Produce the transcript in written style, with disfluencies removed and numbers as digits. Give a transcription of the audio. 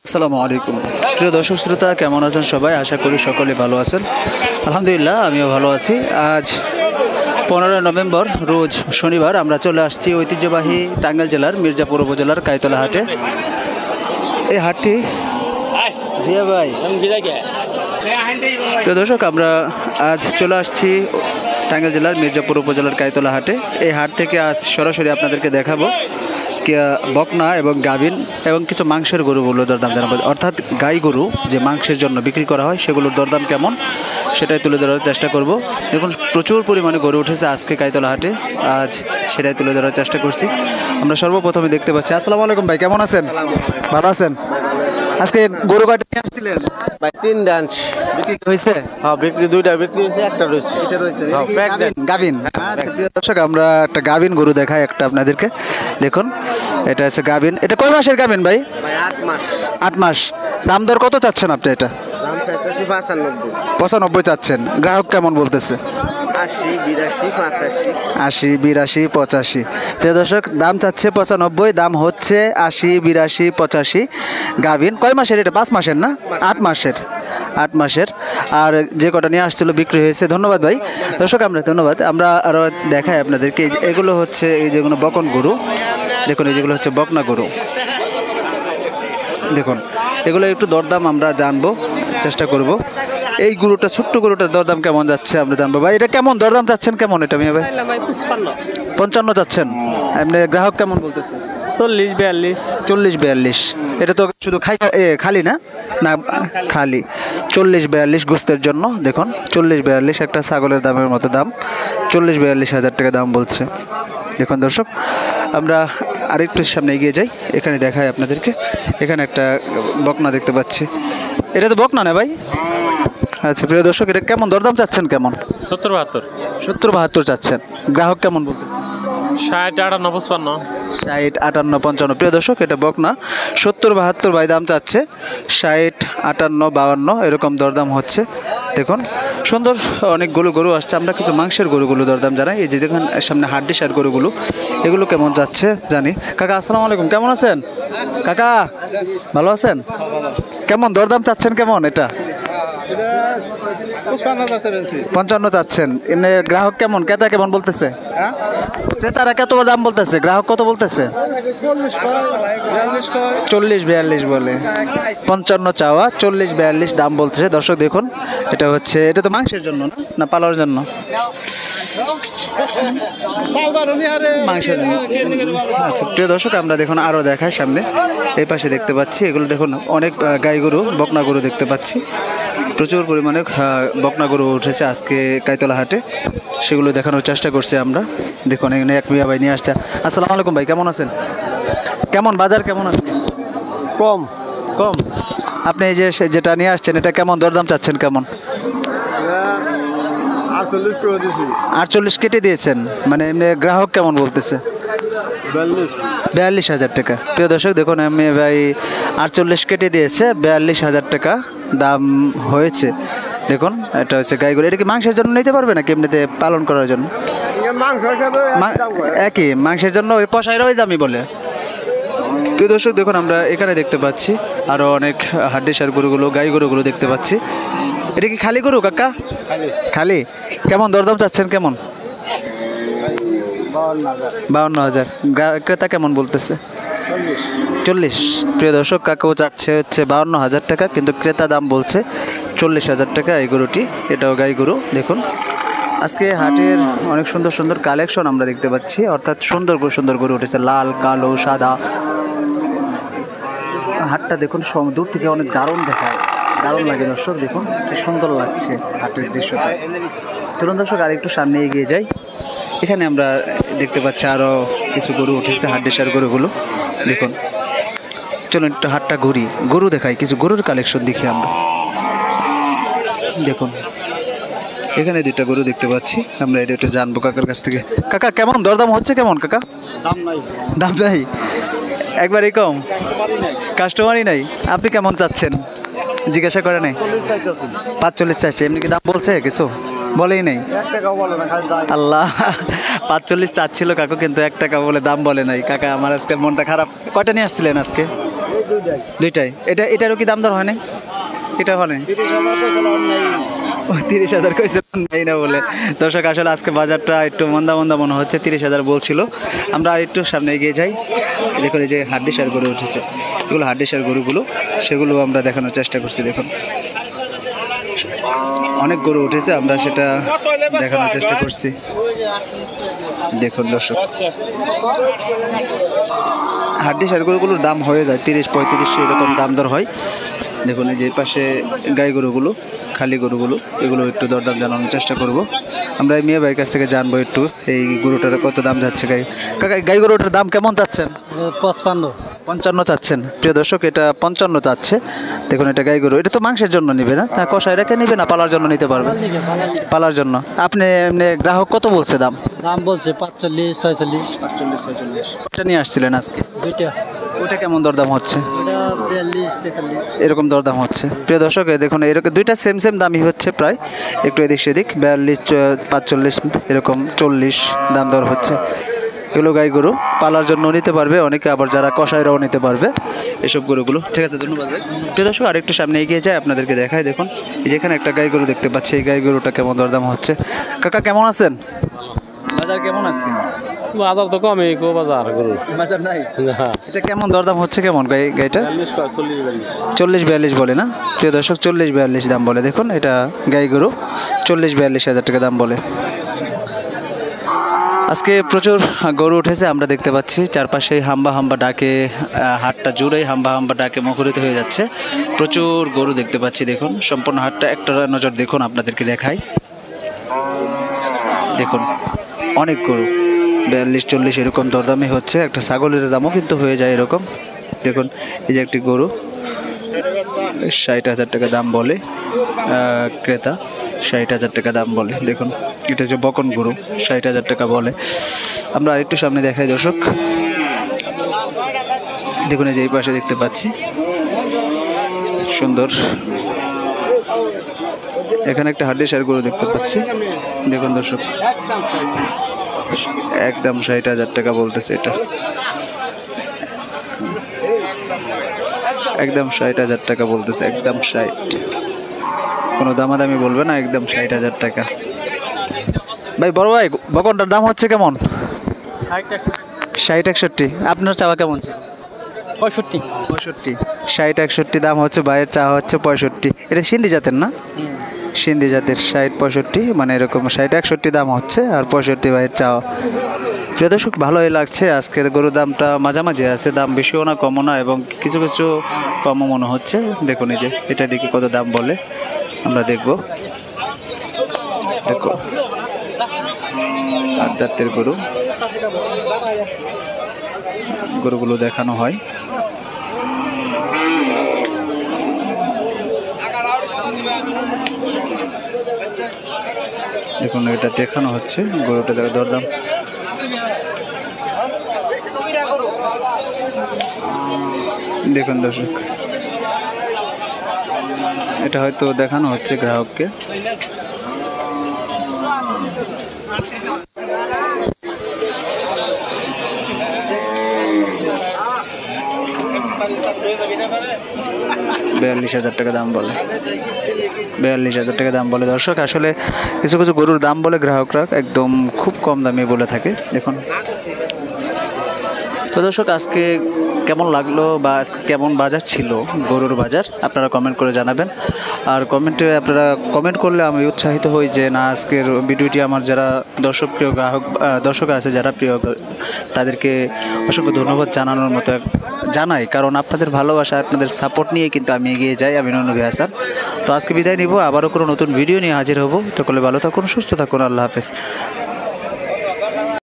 আসসালামু আলাইকুম প্রিয় দর্শক শ্রোতা, কেমন আছেন সবাই? আশা করি সকলে ভালো আছেন। আলহামদুলিল্লাহ, আমিও ভালো আছি। আজ 15 নভেম্বর, রোজ শনিবার, আমরা চলে আসছি ঐতিহ্যবাহী টাঙ্গাইল জেলার মির্জাপুর উপজেলার কাইতলা হাটে। এই হাটটি জিয়া ভাই, প্রিয় দর্শক, আমরা আজ চলে আসছি টাঙ্গাইল জেলার মির্জাপুর উপজেলার কাইতলা হাটে। এই হাট থেকে আজ সরাসরি আপনাদেরকে দেখাবো বকনা এবং গাভিন এবং কিছু মাংসের গরুগুলোর দরদাম জানাবো, অর্থাৎ গাই গরু যে মাংসের জন্য বিক্রি করা হয় সেগুলোর দরদাম কেমন সেটাই তুলে ধরার চেষ্টা করব। দেখুন, প্রচুর পরিমাণে গরু উঠেছে আজকে কাইতলা হাটে, আজ সেটাই তুলে ধরার চেষ্টা করছি। আমরা সর্বপ্রথমে দেখতে পাচ্ছি। আসসালামু আলাইকুম ভাই, কেমন আছেন? ভালো আছেন? আজকে গরু কয়টা নিয়ে আসছিলেন ভাই? 3টা আনছি। বিক্রি হয়েছে? হ্যাঁ, বিক্রি 2টা বিক্রি হয়েছে, একটা রয়েছে। এটা রয়েছে গাভিন। দর্শক, আমরা একটা গাভিন গরু দেখাই একটা আপনাদেরকে। দেখুন, এটা হচ্ছে গাভিন। এটা কয় মাসের গাভিন ভাই? 8 মাস। 8 মাস। দাম দর কত চাচ্ছেন আপনি? এটা দাম চাইতেছি 95 চাচ্ছেন। গ্রাহক কেমন বলতেছে? 80, 82, 85। 80, 82, 85। প্রিয় দর্শক, দাম চাচ্ছে 95, দাম হচ্ছে 80, 82, 85। গাভিন কয় মাসের? এটা 5 মাসের না? 8 মাসের। 8 মাসের। আর যে কটা নিয়ে আসছিল বিক্রি হয়েছে। ধন্যবাদ ভাই। দর্শক, ধন্যবাদ। আমরা আরও দেখাই আপনাদেরকে। এগুলো হচ্ছে এই যেগুলো বকন গরু। দেখুন, এই যেগুলো হচ্ছে বকনা গরু। দেখুন, এগুলো একটু দরদাম আমরা জানবো, চেষ্টা করব। এই গরুটা, ছোট্ট গরুটার দরদাম কেমন যাচ্ছে আমরা জানবো। ভাই, এটা কেমন দরদাম চাচ্ছেন? কেমন এটা মিয়া ভাই? 55 চাচ্ছেন। এমনি গ্রাহক কেমন বলতেছে? 40, 42। 40, 42। এটা তো শুধু খালি না? না, খালি। 40, 42 গোস্তের জন্য। দেখুন, 40, 42 একটা ছাগলের দামের মতো দাম। 40, 42 হাজার টাকা দাম বলছে। দেখুন দর্শক, আমরা আরেকটু সামনে এগিয়ে যাই, এখানে দেখাই আপনাদেরকে। এখানে একটা বকনা দেখতে পাচ্ছি। এটা তো বকনা না ভাই? আচ্ছা প্রিয় দর্শক, এটা কেমন দরদাম চাচ্ছেন? কেমন? 70, 72। 70, 72 চাচ্ছেন। গ্রাহক কেমন বলতেছে? 60, 58, 55। 60, 58, 55। প্রিয় দর্শক, এটা বকনা। 70, 72 ভাই দাম চাচ্ছে। 60, 58, 52 এরকম দরদাম হচ্ছে। দেখুন, সুন্দর অনেকগুলো গরু আসছে। আমরা কিছু মাংসের গরুগুলো দরদাম জানাই। এই যে দেখুন সামনে হাড্ডি সার গরুগুলো, এগুলো কেমন যাচ্ছে জানি। কাকা আসসালামু আলাইকুম, কেমন আছেন? কাকা ভালো আছেন? কেমন দরদাম চাচ্ছেন? কেমন এটা? 55 চাচ্ছেন। এমনি গ্রাহক কেমন, ক্রেতা কেমন বলতেছে? ক্রেতারা কত দাম বলতেছে? গ্রাহক কত বলতেছে? 40, 42 বলে। 55 চাওয়া, 40, 42 দাম বলছে। দর্শক দেখুন, এটা হচ্ছে, এটা তো মাংসের জন্য না পালার জন্য? মাংসের জন্য। আচ্ছা প্রিয় দর্শক, আমরা দেখুন আরও দেখাই সামনে। এই পাশে দেখতে পাচ্ছি, এগুলো দেখুন অনেক গাই গরু, বকনা গরু দেখতে পাচ্ছি। প্রচুর পরিমাণে বকনা গরু উঠেছে আজকে কাইতলা হাটে, সেগুলো দেখানোর চেষ্টা করছি আমরা। দেখুন, এখানে এক মিয়া ভাই নিয়ে আসছে। আসসালামু আলাইকুম ভাই, কেমন আছেন? কেমন বাজার কেমন আছে? কম। কম। আপনি এই যে যেটা নিয়ে আসছেন, এটা কেমন দরদাম চাচ্ছেন? কেমন? 48 কেটে দিয়েছেন। মানে এমনি গ্রাহক কেমন বলতেছে? 42 হাজার টাকা। প্রিয় দর্শক দেখুন, আমি ভাই 48 কেটে দিয়েছে, 42 হাজার টাকা দাম হয়েছে। দেখুন, এটা হচ্ছে গাই গরু। এটা কি মাংসের জন্য নিতে পারবে নাকি এমনিতে পালন করার জন্য? একই মাংসের জন্য, ওই কষাইরা ওই দামই বলে। প্রিয় দর্শক দেখুন, আমরা এখানে দেখতে পাচ্ছি আরও অনেক হাড্ডিসার গরুগুলো, গাই গরুগুলো দেখতে পাচ্ছি। এটা কি খালি গরু কাকা? খালি। কেমন দরদাম চাচ্ছেন? কেমন? 52,000। ক্রেতা কেমন বলতেছে? 40। প্রিয় দর্শক, কাকাও চাচ্ছে হচ্ছে 52,000 টাকা, কিন্তু ক্রেতা দাম বলছে 40,000 টাকা এই গরুটি। এটাও গাই গরু। দেখুন, আজকে হাটের অনেক সুন্দর সুন্দর কালেকশন আমরা দেখতে পাচ্ছি, অর্থাৎ সুন্দর সুন্দর গরু উঠেছে, লাল, কালো, সাদা। হাটটা দেখুন, দূর থেকে অনেক দারুণ দেখায়, দারুণ লাগে দর্শক। দেখুন কি সুন্দর লাগছে হাটের দৃশ্যটা। চলুন দর্শক, আর একটু সামনে এগিয়ে যাই। এখানে আমরা দেখতে পাচ্ছি আরও কিছু গরু উঠেছে, হাড্ডিসার গরুগুলো। দেখুন, চলুন একটু হাটটা ঘুরি, গরু দেখাই, কিছু গরুর কালেকশন দেখি আমরা। দেখুন, এখানে 2টা গরু দেখতে পাচ্ছি আমরা, এটা একটু জানবো কাকার কাছ থেকে। কাকা কেমন দরদাম হচ্ছে? কেমন কাকা? দাম নাই, একবারই কম, কাস্টমারই নাই। আপনি কেমন চাচ্ছেন? জিজ্ঞাসা করে নাই? 45 চাইছে। এমনি কি দাম বলছে কিছু? বলেই নাই আল্লাহ 45 চাচ্ছিল কাকু, কিন্তু 1 টাকা বলে দাম বলে নাই। কাকা আমার আজকে মনটা খারাপ। কয়টা নিয়ে আসছিলেন আজকে? দুইটাই। এটারও কি দাম দর হয় নাই? এটা হয় নাই? 30,000 কইছে নাই না বলে। দর্শক আসলে আজকে বাজারটা একটু মন্দা মন্দা মনে হচ্ছে। 30,000 বলছিল। আমরা আর একটু সামনে এগিয়ে যাই। দেখুন এই যে হাড্ডিসার গরু উঠেছে, এগুলো হাড্ডিসার গরুগুলো, সেগুলো আমরা দেখানোর চেষ্টা করছি। দেখুন অনেক গরু উঠেছে, আমরা সেটা দেখানোর চেষ্টা করছি। দেখুন দর্শক, হাড্ডিসার গরুগুলোর দাম হয়ে যায় 30-35 এরকম দাম দর হয়। দেখুন এই যে পাশে গাই গরুগুলো, খালি গরুগুলো, এগুলো একটু দরদাম জানানোর চেষ্টা করব। আমরা এই মেয়ে ভাইয়ের কাছ থেকে জানবো একটু এই গরুটার কত দাম যাচ্ছে। কাকা গাই গরুটার দাম কেমন চাচ্ছেন? 55 চাচ্ছেন। প্রিয় দর্শক, এটা 55 চাচ্ছে। দেখুন এটা গাই গরু, এটা তো মাংসের জন্য নিবে না, তা কষায় রেখে নিবে না পালার জন্য নিতে পারবে? পালার জন্য। আপনি এমনি গ্রাহক কত বলছে দাম? বলছে 45-46। এটা নিয়ে আসছিলেন আজকে? দুইটা। ওটা কেমন দরদাম হচ্ছে? এটা 42-43 এরকম দরদাম হচ্ছে। প্রিয় দর্শক দেখুন এরকম দুইটা সেম দামই হচ্ছে, প্রায় একটু এদিক সেদিক। 42-45 এরকম 40 দাম দর হচ্ছে। এগুলো গাই গরু, পালার জন্য নিতে পারবে অনেকে, আবার যারা কষাইরাও নিতে পারবে এসব গরুগুলো। ঠিক আছে, ধন্যবাদ ভাই। প্রিয় দর্শক আরেকটু সামনে এগিয়ে যায়, আপনাদেরকে দেখায়। দেখুন যেখানে একটা গাই গরু দেখতে পাচ্ছি, এই গাই গরুটা কেমন দরদাম হচ্ছে। কাকা কেমন আছেন? বাজার কেমন আজকে? বাজার তো কমই গো, বাজার গরু বাজার নাই। এটা কেমন দরদাম হচ্ছে? কেমন গাইটা? 40-42 বলে না? প্রিয় দর্শক 40-42 দাম বলে। দেখুন এটা গাই গরু, 40-42 হাজার টাকা দাম বলে। আজকে প্রচুর গরু উঠেছে, আমরা দেখতে পাচ্ছি চারপাশেই হাম্বা ডাকে, হাটটা জুড়েই হাম্বা ডাকে মুখরিত হয়ে যাচ্ছে। প্রচুর গরু দেখতে পাচ্ছি। দেখুন সম্পূর্ণ হাটটা একটা নজর দেখুন, আপনাদেরকে দেখাই। দেখুন অনেক গরু, 42-40 এরকম দরদামই হচ্ছে। একটা ছাগলের দামও কিন্তু হয়ে যায় এরকম। দেখুন এই যে একটি গরু, 60,000 টাকা দাম বলে ক্রেতা, 60,000 টাকা দাম বলে। দেখুন এটা যে বকন গরু, 60,000 টাকা বলে। আমরা আরেকটু সামনে দেখাই দর্শক। দেখুন এই যে এই পাশে দেখতে পাচ্ছি সুন্দর, এখানে একটা হাড্ডিসার গরু দেখতে পাচ্ছি। দেখুন দর্শক একদম 60,000 টাকা বলতেছে। এটা একদম 60,000 টাকা বলতেছে, একদম 60, কোনো দামাদামি বলবে না, একদম 60,000 টাকা। ভাই বড় ভাই বকনটার দাম হচ্ছে কেমন? 60-61। আপনার চাওয়া কেমন ছিল? 65। 60-61 দাম হচ্ছে, ভাইয়ের চাওয়া হচ্ছে 65। এটা সিন্ধি জাতের না? সিন্ধি জাতের। 60-65 মানে এরকম 60-61 দাম হচ্ছে, আর 65 ভাইয়ের চাওয়া। প্রিয় দর্শক ভালোই লাগছে আজকের গরুর দামটা মাঝামাঝি আছে, দাম বেশিও না কমও না, এবং কিছু কিছু কমও মনে হচ্ছে। দেখুন এই যে এটা দেখি কত দাম বলে, আমরা দেখবো। দেখো 8 দাঁতের গরু, গরুগুলো দেখানো হয়। দেখুন এটা দেখানো হচ্ছে, গরুটা দরদাম। দেখুন দর্শক এটা হয়তো দেখানো হচ্ছে গ্রাহককে। $42,000 টাকা দাম বলে, 42,000 টাকা দাম বলে। দর্শক আসলে কিছু কিছু গরুর দাম বলে গ্রাহকরা একদম খুব কম দামে বলে থাকে। দেখুন তো দর্শক আজকে কেমন লাগলো বা আজকে কেমন বাজার ছিল গরুর বাজার, আপনারা কমেন্ট করে জানাবেন। আর কমেন্টে আপনারা কমেন্ট করলে আমি উৎসাহিত হই যে না, আজকের ভিডিওটি আমার যারা প্রিয় দর্শক আছে যারা প্রিয়, তাদেরকে অসংখ্য ধন্যবাদ জানানোর মতো জানাই, কারণ আপনাদের ভালোবাসা আপনাদের সাপোর্ট নিয়ে কিন্তু আমি এগিয়ে যাই। আমি নবী হাসান। তো আজকে বিদায় নিব, আবারও কোনো নতুন ভিডিও নিয়ে হাজির হব। সকলে ভালো থাকুন, সুস্থ থাকুন, আল্লাহ হাফেজ।